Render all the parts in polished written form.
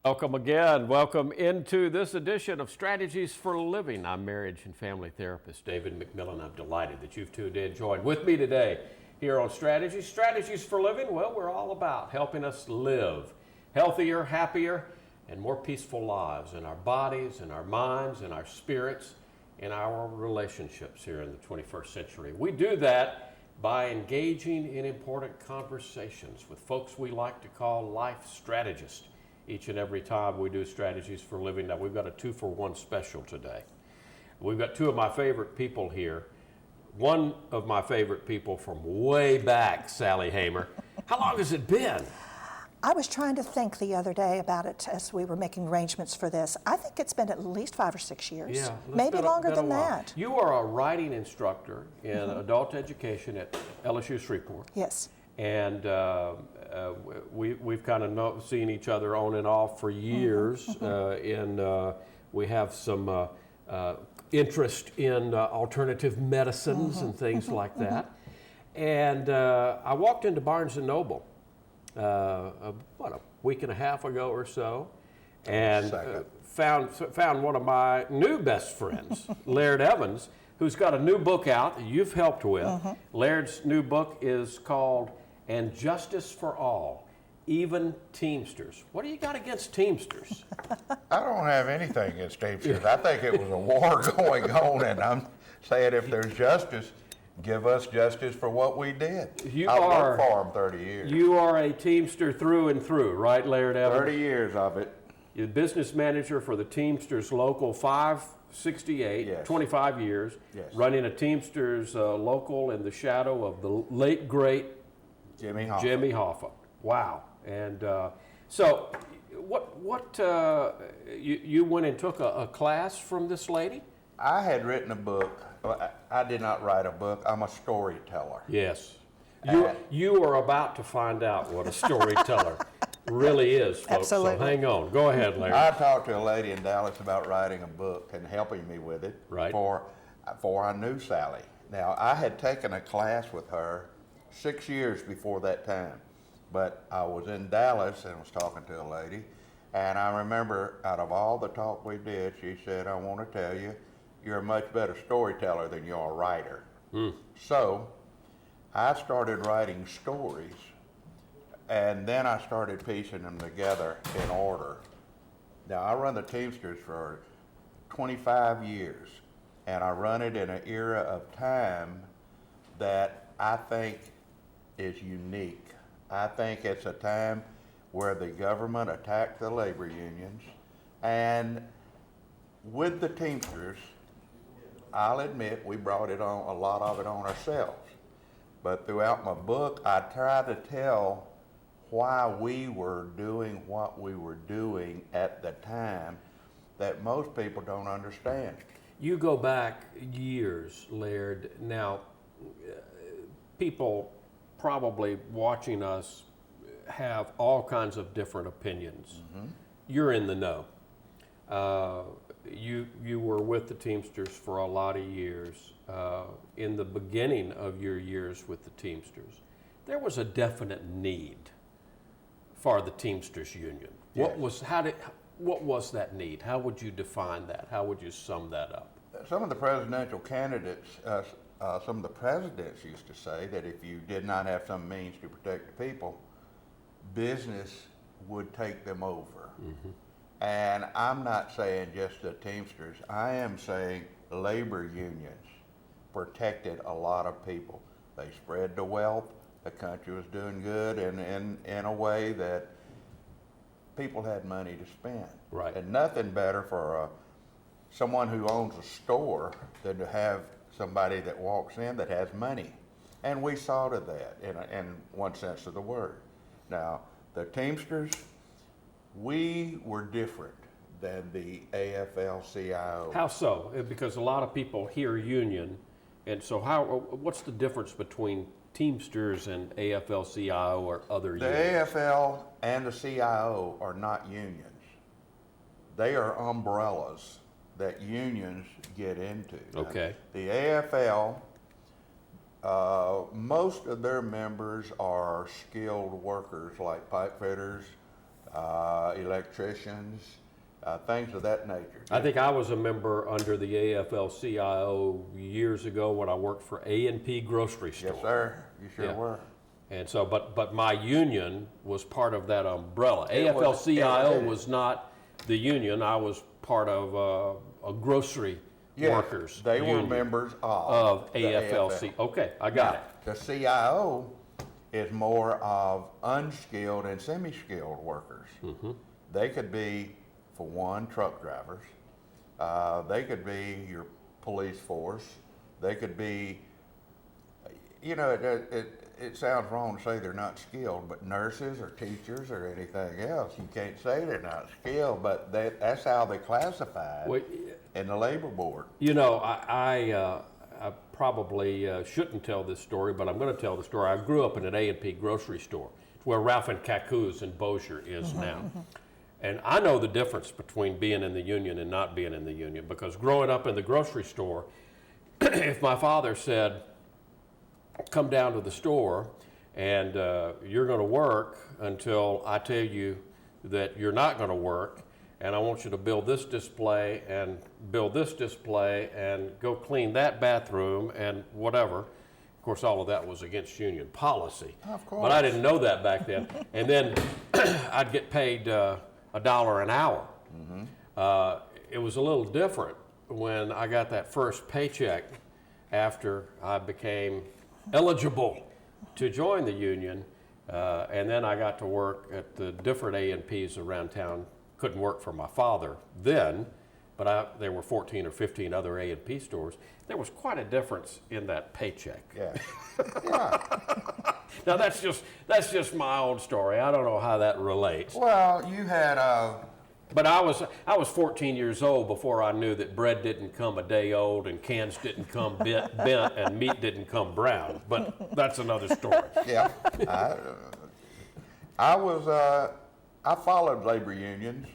Welcome again. Welcome into this edition of Strategies for Living. I'm marriage and family therapist David McMillan. I'm delighted that you've tuned in, joined with me today here on Strategies for Living. Well, we're all about helping us live healthier, happier, and more peaceful lives in our bodies, in our minds, in our spirits, in our relationships here in the 21st century. We do that by engaging in important conversations with folks we like to call life strategists. Each and every time we do Strategies for Living. Now, we've got a 2-for-1 special today. We've got two of my favorite people here. One of my favorite people from way back, Sally Hamer. How long has it been? I was trying to think the other day about it as we were making arrangements for this. I think it's been at least 5 or 6 years. Yeah, maybe longer than that. You are a writing instructor in adult education at LSU Shreveport. Yes. And we've kind of seen each other on and off for years, and we have some interest in alternative medicines and things like that. And I walked into Barnes & Noble a week and a half ago or so, and found one of my new best friends, Laird Evans, who's got a new book out that you've helped with. Laird's new book is called And Justice for All, Even Teamsters. What do you got against Teamsters? I don't have anything against Teamsters. I think it was a war going on, and I'm saying if there's justice, give us justice for what we did. I worked for them 30 years. You are a Teamster through and through, right, Laird Evans? 30 years of it. You're business manager for the Teamsters Local 568, Yes. 25 years, Yes. running a Teamsters local in the shadow of the late, great Jimmy Hoffa. Jimmy Hoffa. Wow. And so you went and took a class from this lady? I had written a book. I did not write a book. I'm a storyteller. Yes. You are about to find out what a storyteller really is, folks. Absolutely. So hang on. Go ahead, Larry. I talked to a lady in Dallas about writing a book and helping me with it. Right. Before I knew Sally. Now, I had taken a class with her 6 years before that time. But I was in Dallas and was talking to a lady, and I remember out of all the talk we did, she said, I want to tell you, you're a much better storyteller than you're a writer. So I started writing stories, and then I started piecing them together in order. Now, I run the Teamsters for 25 years, and I run it in an era of time that I think is unique. I think it's a time where the government attacked the labor unions, and with the Teamsters, I'll admit we brought it on, a lot of it on ourselves. But throughout my book, I try to tell why we were doing what we were doing at the time that most people don't understand. You go back years, Laird. Now, people probably watching us have all kinds of different opinions. You're in the know. You were with the Teamsters for a lot of years. In the beginning of your years with the Teamsters, there was a definite need for the Teamsters Union. Yes. What was that need? How would you define that? How would you sum that up? Some of the presidential candidates, some of the presidents used to say that if you did not have some means to protect the people, business would take them over. And I'm not saying just the Teamsters, I am saying labor unions protected a lot of people. They spread the wealth, the country was doing good, and in a way that people had money to spend. Right. And nothing better for someone who owns a store than to have somebody that walks in that has money. And we saw to that in one sense of the word. Now, the Teamsters, we were different than the AFL-CIO. How so? Because a lot of people hear union, and so what's the difference between Teamsters and AFL-CIO or other The unions? AFL and the CIO are not unions. They are umbrellas that unions get into. Okay. Now, the AFL, most of their members are skilled workers like pipe fitters, electricians, things of that nature. I think I was a member under the AFL-CIO years ago when I worked for A&P Grocery Store. Yes, sir. You sure Yeah. were. And so, but my union was part of that umbrella. It was- AFL-CIO it was. was not the union. I was part of a grocery Yes, workers they were union members of the AFL-C. Okay, I got Now, it. the CIO is more of unskilled and semi-skilled workers. Mm-hmm. They could be, for one, truck drivers. They could be your police force. They could be, you know, it sounds wrong to say they're not skilled, but nurses or teachers or anything else, you can't say they're not skilled, but that's how they classify it Well, in the labor board. you know, I probably shouldn't tell this story, but I'm going to tell the story. I grew up in an A&P grocery store. It's where Ralph and Kaku's in Bossier is now. And I know the difference between being in the union and not being in the union, because growing up in the grocery store, if my father said, come down to the store and you're going to work until I tell you that you're not going to work, and I want you to build this display and build this display and go clean that bathroom and whatever. Of course, all of that was against union policy. Of course. But I didn't know that back then. And then I'd get paid $1 an hour. It was a little different when I got that first paycheck after I became eligible to join the union. And then I got to work at the different A&Ps around town. Couldn't work for my father then, but there were 14 or 15 other A&P stores. There was quite a difference in that paycheck. Yeah. Yeah. Now that's just my own story. I don't know how that relates. Well, you had But I was 14 years old before I knew that bread didn't come a day old and cans didn't come bent and meat didn't come brown. But that's another story. yeah. I followed labor unions.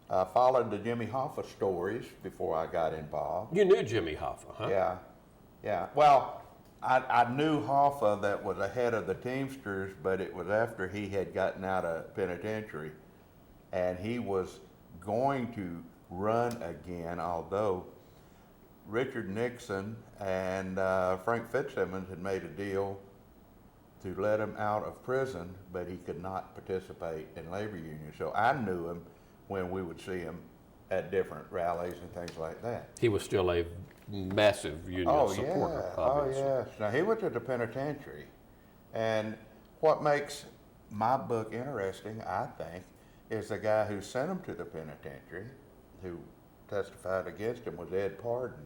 I followed the Jimmy Hoffa stories before I got involved. You knew Jimmy Hoffa, huh? Yeah, yeah. Well, I knew Hoffa that was ahead of the Teamsters, but it was after he had gotten out of penitentiary, and he was going to run again, although Richard Nixon and Frank Fitzsimmons had made a deal to let him out of prison, but he could not participate in labor unions. So I knew him when we would see him at different rallies and things like that. He was still a massive union supporter, obviously. Oh, yes. Now, he went to the penitentiary. And what makes my book interesting, I think, is the guy who sent him to the penitentiary, who testified against him, was Ed Pardon.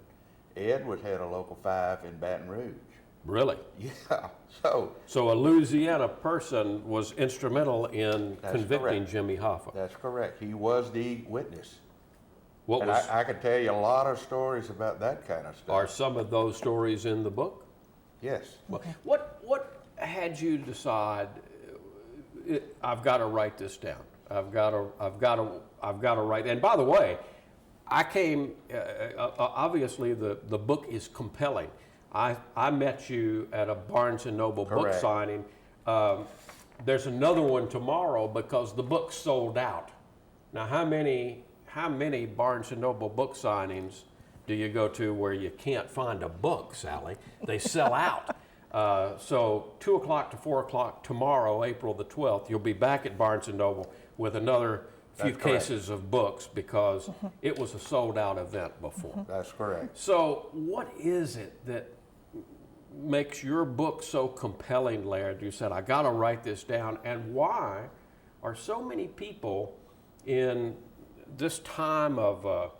Ed was head of Local 5 in Baton Rouge. Really? Yeah, So a Louisiana person was instrumental in That's convicting correct. Jimmy Hoffa. that's correct. He was the witness. What And was I could tell you a lot of stories about that kind of stuff. are some of those stories in the book? Yes. Well, what had you decide? I've got to write this down. I've got to write. And by the way, I came. Obviously, the book is compelling. I met you at a Barnes and Noble book Correct. signing. There's another one tomorrow because the book sold out. Now, how many Barnes and Noble book signings do you go to where you can't find a book, Sally? They sell out. So 2 o'clock to 4 o'clock tomorrow, April the 12th, you'll be back at Barnes and Noble with another few That's correct. cases of books because it was a sold out event before. That's correct. So what is it that makes your book so compelling, Laird? You said, I got to write this down. And why are so many people in this time of,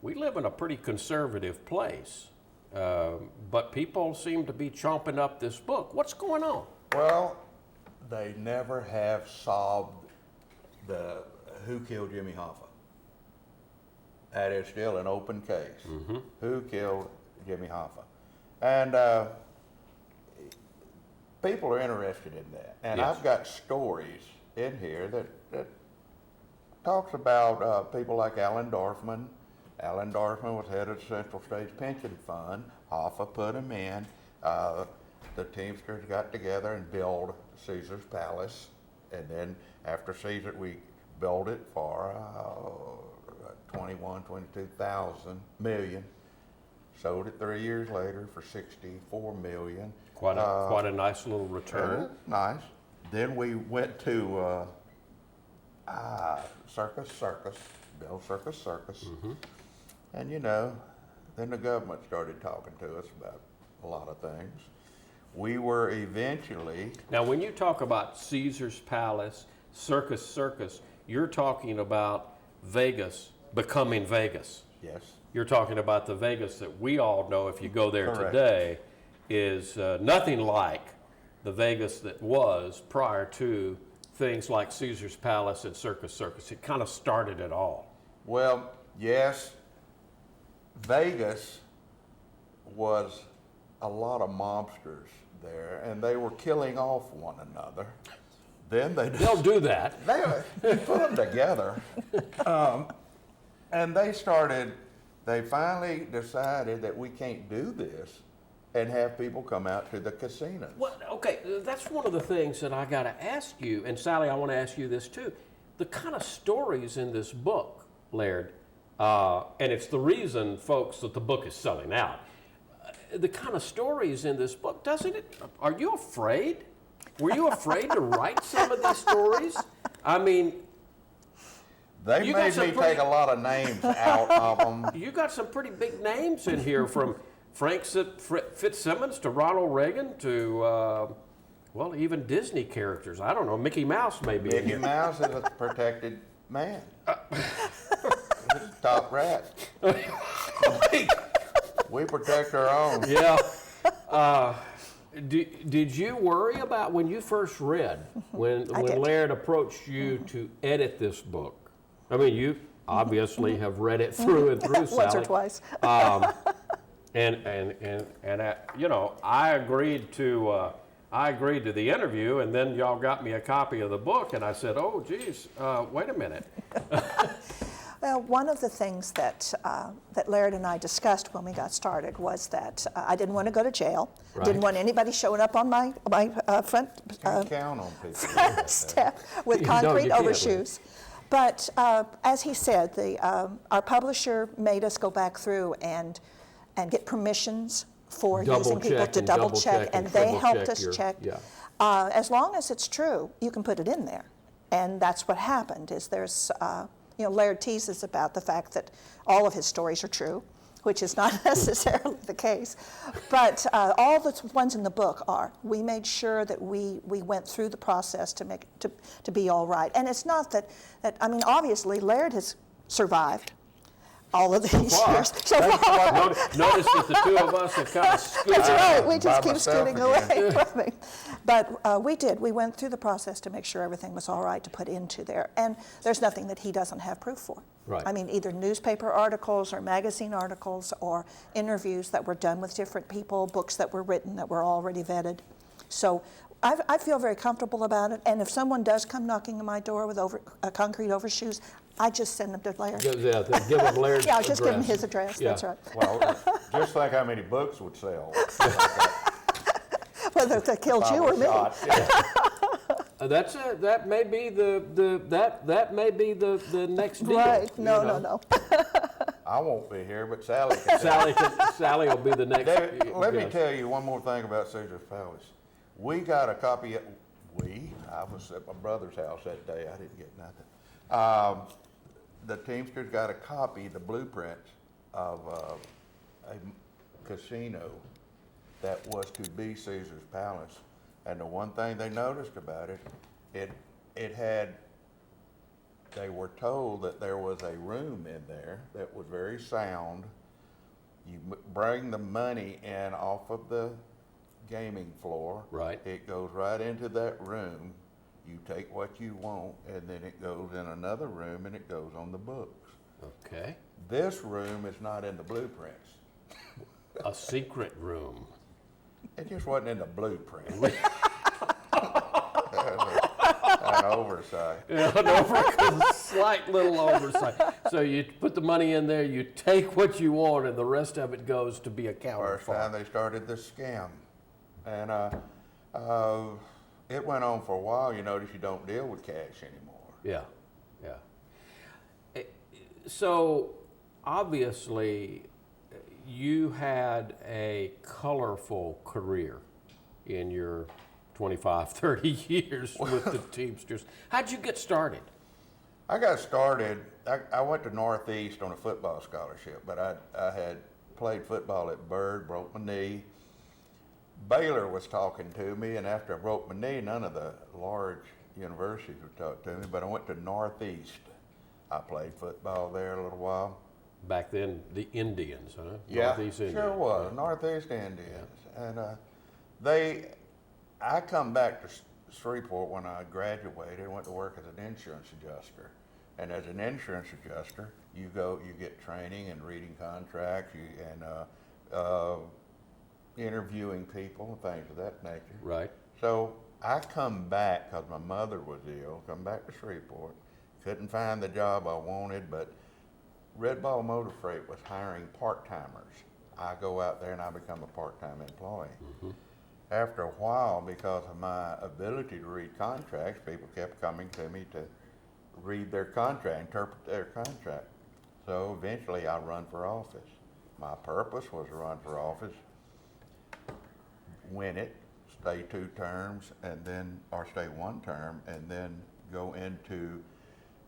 we live in a pretty conservative place, but people seem to be chomping up this book. What's going on? Well, they never have solved the who killed Jimmy Hoffa. That is still an open case. Who killed Jimmy Hoffa? And people are interested in that. And Yes. I've got stories in here that talks about people like Alan Dorfman. Alan Dorfman was head of the Central States Pension Fund. Hoffa put him in. The Teamsters got together and built Caesar's Palace. And then after Caesar, we built it for 22,000 million. Sold it 3 years later for 64 million. Quite a nice little return. Nice. Then we went to Circus, Bill Circus. Mm-hmm. And you know, then the government started talking to us about a lot of things. We were eventually, Now, when you talk about Caesar's Palace, Circus, you're talking about Vegas becoming Vegas. yes, You're talking about the Vegas that we all know, if you go there Correct. today, is nothing like the Vegas that was prior to things like Caesar's Palace and Circus. It kind of started it all. well, yes, Vegas was a lot of mobsters there, and they were killing off one another. Then They'll do that. they put them together, and they finally decided that we can't do this and have people come out to the casinos. Well, okay, that's one of the things that I got to ask you, and Sally, I want to ask you this too. The kind of stories in this book, Laird, and it's the reason, folks, that the book is selling out. The kind of stories in this book, doesn't it? Are you afraid? Were you afraid to write some of these stories? I mean, They You got made some me pretty- take a lot of names out of them. you got some pretty big names in here, from Frank Fitzsimmons to Ronald Reagan to, well, even Disney characters. I don't know, Mickey Mouse may be in Mickey here. Mouse is a protected man. He's a top rat. We protect our own. Yeah. Did you worry about when you first read, when did. Laird approached you to edit this book? I mean, you obviously have read it through and through, Sally. Once or twice. You know, I agreed to the interview, and then y'all got me a copy of the book, and I said, "Oh, geez, wait a minute." Well, one of the things that Laird and I discussed when we got started was that I didn't want to go to jail. Right. Didn't want anybody showing up on my front Can't count on people like that. step with No, concrete you can't. overshoes. But as he said, our publisher made us go back through and get permissions for using people to double check, and they triple helped check us your- check. Yeah. As long as it's true, you can put it in there, and that's what happened. Is there's Laird teases about the fact that all of his stories are true, which is not necessarily the case. But all the ones in the book are. We made sure that we went through the process to be all right. And it's not that I mean, obviously, Laird has survived all of these years. So far. Notice that the two of us have kind of scooted. That's right. We just by keep myself scooting again. away from it. But we did. We went through the process to make sure everything was all right to put into there. And there's nothing that he doesn't have proof for. Right. I mean, either newspaper articles or magazine articles or interviews that were done with different people, books that were written that were already vetted. So I feel very comfortable about it. And if someone does come knocking on my door with concrete overshoes, I just send them to Laird. Yeah, give him Laird's Yeah, I'll just give him address. his address. Yeah. That's right. Well, just think how many books would sell. Whether they killed you or me. Shot, yeah. That may be that may be the next deal. Right. you No, know. no. I won't be here, but Sally can Sally will be the next. David, let me guest. tell you one more thing about Caesar's Palace. We got a copy. I was at my brother's house that day. I didn't get nothing. The Teamsters got a copy, the blueprints of a casino that was to be Caesar's Palace. And the one thing they noticed about it had. They were told that there was a room in there that was very sound. You bring the money in off of the gaming floor. Right. It goes right into that room. You take what you want, and then it goes in another room, and it goes on the books. Okay. This room is not in the blueprints. A secret room. It just wasn't in the blueprint. An oversight. A slight little oversight. So you put the money in there, you take what you want, and the rest of it goes to be accounted First for. time they started this scam. And it went on for a while. You notice you don't deal with cash anymore. Yeah. Yeah. Eh, So obviously, you had a colorful career in your 25, 30 years with the Teamsters. How'd you get started? I got started, I went to Northeast on a football scholarship, but I had played football at Byrd, broke my knee. Baylor was talking to me, and after I broke my knee, none of the large universities would talk to me, but I went to Northeast. I played football there a little while. Back then, the Indians, huh? Yeah, Northeast sure Indians. was, Northeast Indians. And I come back to Shreveport when I graduated, went to work as an insurance adjuster. And as an insurance adjuster, you get training and reading contracts, interviewing people and things of that nature. Right. So I come back because my mother was ill, come back to Shreveport, couldn't find the job I wanted, but Red Ball Motor Freight was hiring part-timers. I go out there and I become a part-time employee. Mm-hmm. After a while, because of my ability to read contracts, people kept coming to me to read their contract, interpret their contract. So eventually I run for office. My purpose was to run for office, win it, stay 2 terms, or stay 1 term, and then go into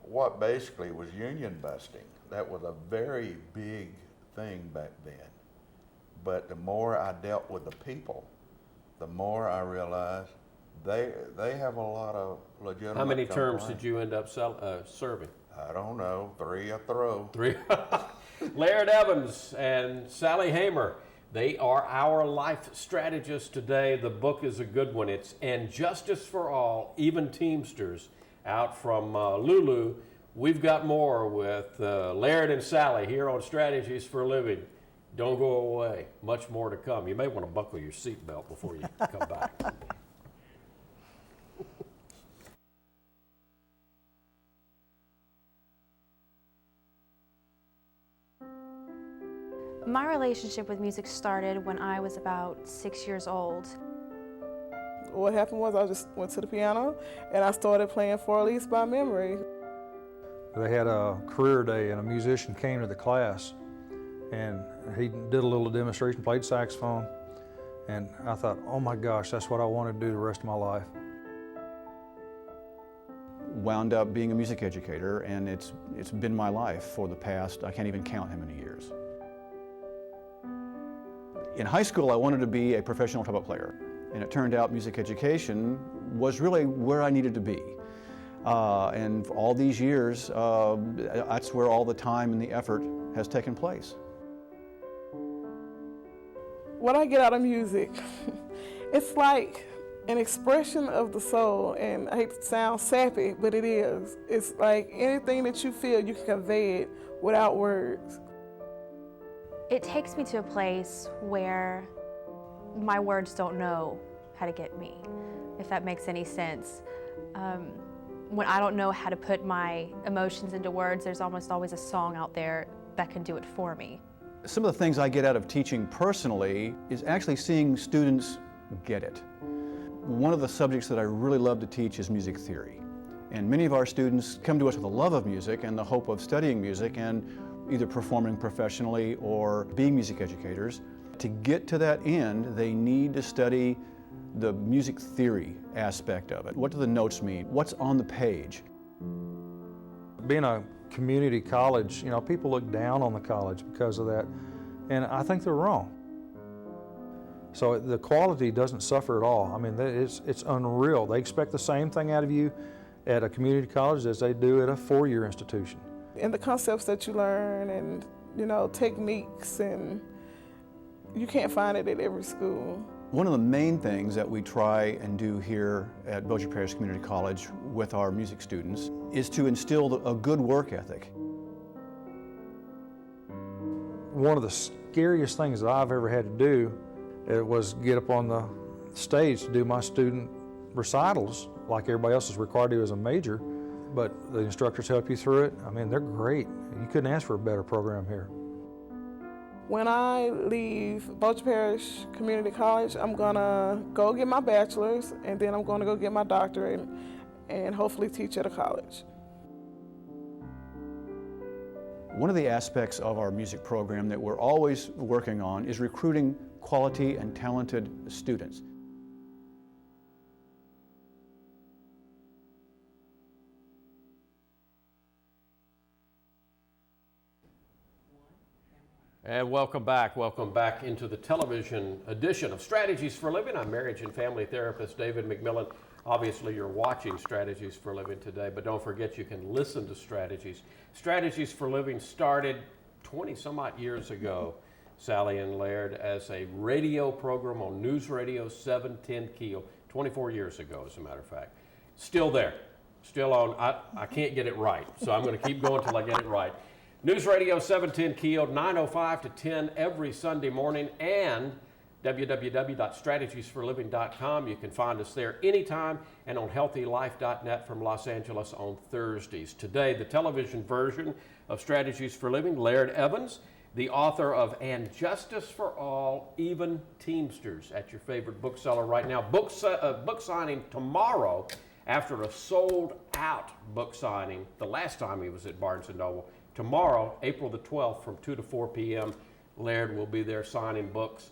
what basically was union busting. That was a very big thing back then. But the more I dealt with the people, the more I realized they have a lot of legitimate How many terms complaints. did you end up serving? I don't know, 3 a throw. 3. Laird Evans and Sally Hamer, they are our life strategists today. The book is a good one. It's And Justice for All, Even Teamsters, out from Lulu. We've got more with Laird and Sally here on Strategies for a Living. Don't go away. Much more to come. You may want to buckle your seatbelt before you come back. My relationship with music started when I was about 6 years old. What happened was I just went to the piano and I started playing For Elise by memory. They had a career day and a musician came to the class and he did a little demonstration, played saxophone, and I thought, oh my gosh, that's what I want to do the rest of my life. Wound up being a music educator, and it's been my life for the past, I can't even count how many years. In high school, I wanted to be a professional trumpet player, and it turned out music education was really where I needed to be. And for all these years, that's where all the time and the effort has taken place. What I get out of music, it's like an expression of the soul, and I hate to sound sappy, but it is. It's like anything that you feel, you can convey it without words. It takes me to a place where my words don't know how to get me, if that makes any sense. When I don't know how to put my emotions into words, there's almost always a song out there that can do it for me. Some of the things I get out of teaching personally is actually seeing students get it. One of the subjects that I really love to teach is music theory. And many of our students come to us with a love of music and the hope of studying music and either performing professionally or being music educators. To get to that end, they need to study the music theory aspect of it. What do the notes mean? What's on the page? Being a community college, you know, people look down on the college because of that, and I think they're wrong. So the quality doesn't suffer at all. I mean, it's unreal. They expect the same thing out of you at a community college as they do at a 4-year institution. And the concepts that you learn and, you know, techniques, and you can't find it at every school. One of the main things that we try and do here at Bossier Parish Community College with our music students is to instill a good work ethic. One of the scariest things that I've ever had to do was get up on the stage to do my student recitals like everybody else is required to do as a major, but the instructors help you through it. I mean, they're great. You couldn't ask for a better program here. When I leave Bossier Parish Community College, I'm gonna go get my bachelor's, and then I'm gonna go get my doctorate and hopefully teach at a college. One of the aspects of our music program that we're always working on is recruiting quality and talented students. And welcome back into the television edition of Strategies for Living. I'm marriage and family therapist David McMillan. Obviously, you're watching Strategies for Living today, but don't forget you can listen to Strategies. Strategies for Living started 20 some odd years ago, Sally and Laird, as a radio program on News Radio 710 Keel, 24 years ago, as a matter of fact. Still there, still on. I can't get it right, so I'm going to keep going until I get it right. News Radio 710 Keel, 9:05 to 10 every Sunday morning, and www.strategiesforliving.com. You can find us there anytime, and on healthylife.net from Los Angeles on Thursdays. Today, the television version of Strategies for Living, Laird Evans, the author of And Justice for All, Even Teamsters, at your favorite bookseller right now. Book signing tomorrow after a sold-out book signing the last time he was at Barnes & Noble. Tomorrow, April the 12th, from 2 to 4 p.m., Laird will be there signing books,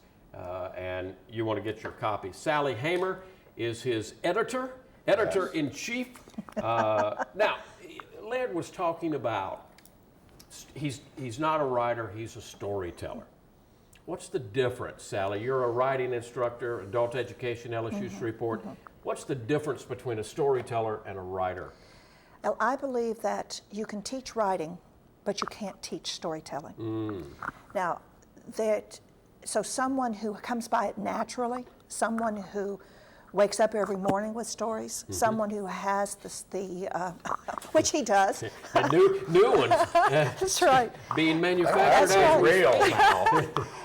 and you want to get your copy. Sally Hamer is his editor-in-chief. Now, Laird was talking about, he's not a writer, he's a storyteller. What's the difference, Sally? You're a writing instructor, adult education, LSU Shreveport. What's the difference between a storyteller and a writer? Well, I believe that you can teach writing, but you can't teach storytelling. Now, so someone who comes by it naturally, someone who wakes up every morning with stories, someone who has which he does. And new ones. That's right. Being manufactured That's as right. real now.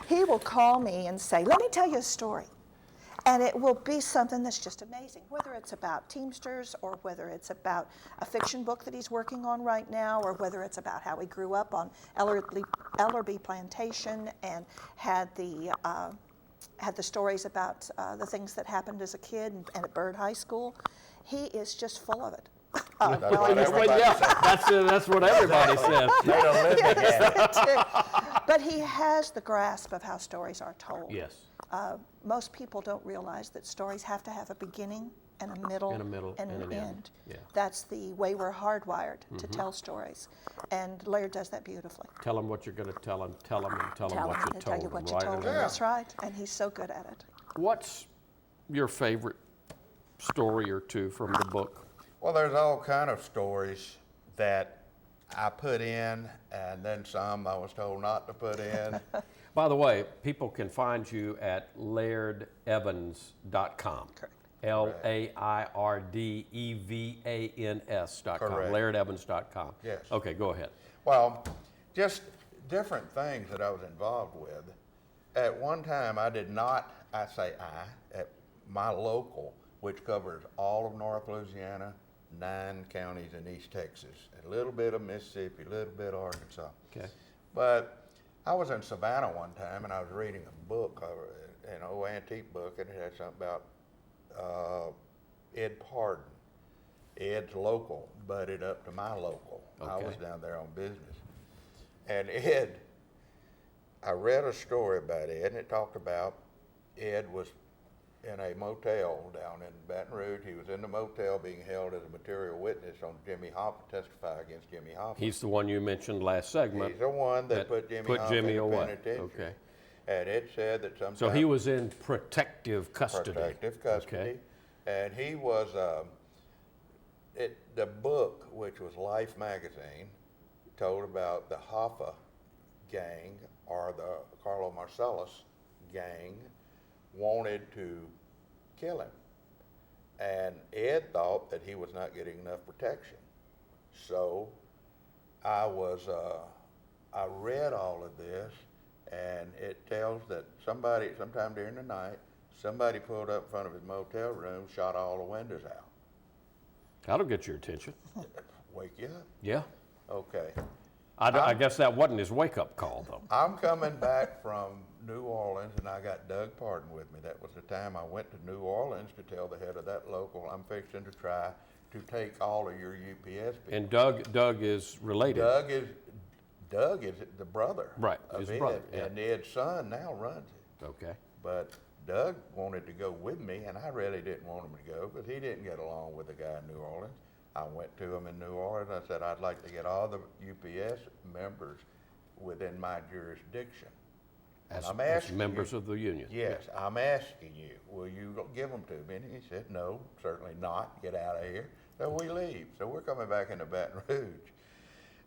He will call me and say, let me tell you a story. And it will be something that's just amazing, whether it's about Teamsters or whether it's about a fiction book that he's working on right now, or whether it's about how he grew up on Ellerby Plantation and had the stories about the things that happened as a kid and at Byrd High School. He is just full of it. That's what everybody says. That's what everybody says. They don't live together. But he has the grasp of how stories are told. Yes. Most people don't realize that stories have to have a beginning and a middle And and an an end. Yeah. That's the way we're hardwired to tell stories. And Laird does that beautifully. Tell them what you're going to tell them, and tell them what him you to tell you told what them, you right? told him. That's right. And he's so good at it. What's your favorite story or two from the book? Well, there's all kind of stories that I put in, and then some I was told not to put in. By the way, people can find you at lairdevans.com. Correct. LairdEvans.com. Correct. Lairdevans.com. Yes. Okay, go ahead. Well, just different things that I was involved with. At one time, at my local, which covers all of North Louisiana, 9 counties in East Texas, a little bit of Mississippi, a little bit of Arkansas. Okay. But I was in Savannah one time, and I was reading a book, an old antique book, and it had something about Ed Pardon. Ed's local butted up to my local. I was Okay. down there on business. And Ed, I read a story about Ed, and it talked about Ed was in a motel down in Baton Rouge. He was in the motel being held as a material witness on Jimmy Hoffa, testify against Jimmy Hoffa. He's the one you mentioned last segment. He's the one that put Jimmy Hoffa in the away. penitentiary. Okay. And it said that sometimes... So he was in protective custody. Protective custody. Okay. And he was, the book, which was Life magazine, told about the Hoffa gang, or the Carlo Marcellus gang, wanted to kill him. And Ed thought that he was not getting enough protection. So I read all of this, and it tells that somebody, sometime during the night, somebody pulled up in front of his motel room, shot all the windows out. That'll get your attention. Wake you up? Yeah. Okay. I guess that wasn't his wake-up call, though. I'm coming back from New Orleans, and I got Doug Pardon with me. That was the time I went to New Orleans to tell the head of that local, I'm fixing to try to take all of your UPS people. And Doug is related. Doug is the brother. Right, of his Ed, brother, yeah. and Ed's son now runs it. Okay. But Doug wanted to go with me, and I really didn't want him to go because he didn't get along with the guy in New Orleans. I went to him in New Orleans. I said, I'd like to get all the UPS members within my jurisdiction. And I'm As asking members you, of the union. Yes, I'm asking you, will you give them to me? And he said, no, certainly not. Get out of here. So we leave. So we're coming back into Baton Rouge.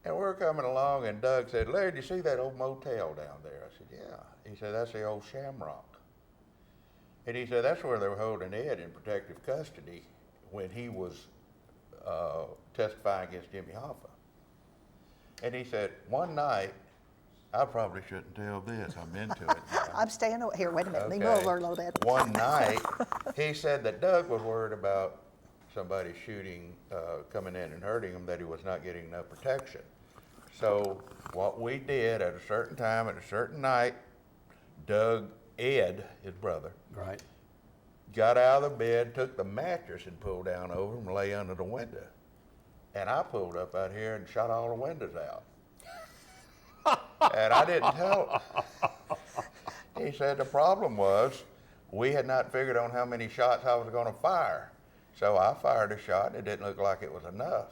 And we're coming along, and Doug said, Larry, did you see that old motel down there? I said, yeah. He said, that's the old Shamrock. And he said, that's where they were holding Ed in protective custody when he was testifying against Jimmy Hoffa. And he said, one night, I probably shouldn't tell this, I'm into it now. I'm staying over here. Wait a minute. Leave me Okay. over a little bit. One night, he said that Doug was worried about somebody shooting, coming in and hurting him, that he was not getting enough protection. So what we did at a certain time, at a certain night, Doug, Ed, his brother, Right. got out of the bed, took the mattress and pulled down over him and lay under the window. And I pulled up out here and shot all the windows out. And I didn't tell him. He said the problem was we had not figured on how many shots I was going to fire. So I fired a shot and it didn't look like it was enough.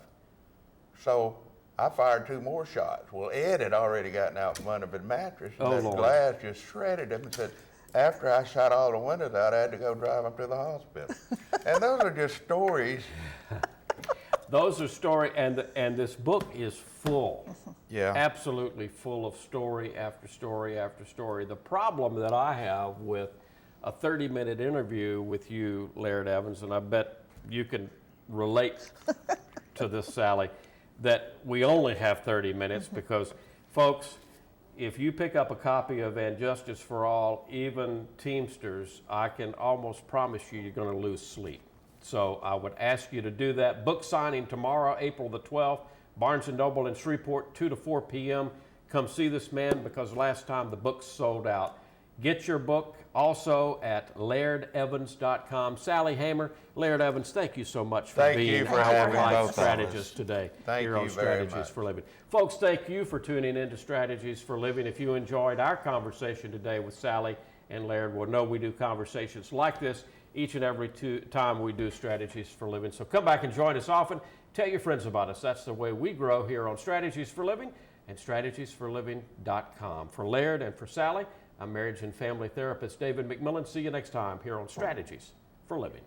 So I fired 2 more shots. Well, Ed had already gotten out from under the mattress and Oh, that Lord. glass just shredded him and said, after I shot all the windows out, I had to go drive him to the hospital. And those are just stories. Those are story, and this book is full. Yeah. Absolutely full of story after story after story. The problem that I have with a 30-minute interview with you, Laird Evans, and I bet you can relate to this, Sally, that we only have 30 minutes because, folks, if you pick up a copy of And Justice for All, even Teamsters, I can almost promise you you're going to lose sleep. So I would ask you to do that. Book signing tomorrow, April the 12th, Barnes & Noble in Shreveport, 2 to 4 p.m. Come see this man because last time the book sold out. Get your book also at lairdevans.com. Sally Hamer, Laird Evans, thank you so much for Thank being you for our having life both of us. strategist today Thank here you on very Strategies much. for Living. Folks, thank you for tuning in to Strategies for Living. If you enjoyed our conversation today with Sally and Laird, well, know we do conversations like this each and every time we do Strategies for Living. So come back and join us often. Tell your friends about us. That's the way we grow here on Strategies for Living and strategiesforliving.com. For Laird and for Sally, I'm marriage and family therapist David McMillan. See you next time here on Strategies for Living.